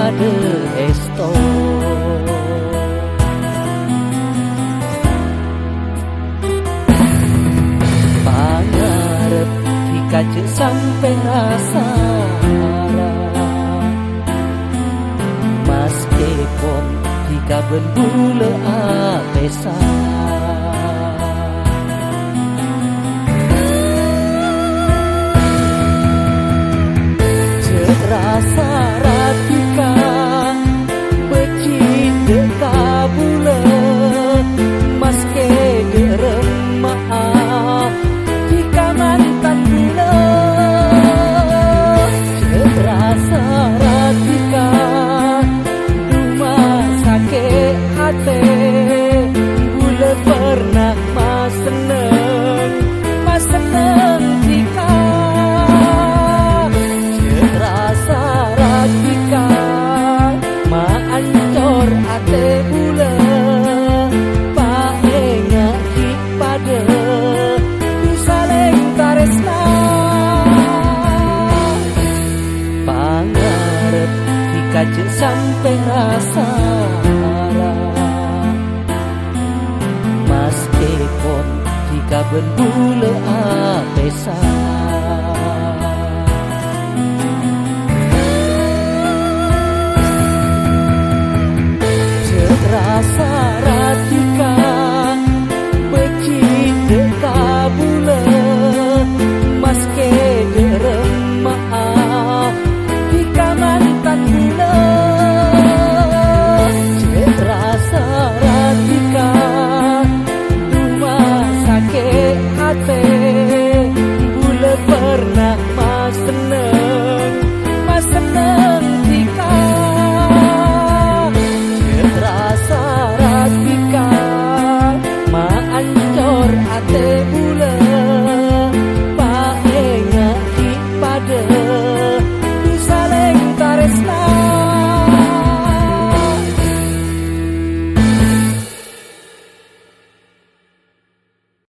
pada esto. Pangarep dikace sampai rasa Mas kepon dikaben bule apesa. Rasa ratika becit dekabule mas ke gerem maaf jika mantan bule. Rasa ratika rumah sakit hati bule pernah mas seneng jika ancor ate bule paenga hik pada disaleng taresna. Pangarep dikace sampai rasa mas kepon dikaben bule apesa. Rasa ratika becit dekabule mas ke gerem maaf jika mantan bule. Rasa ratika rumah sakit hati bule pernah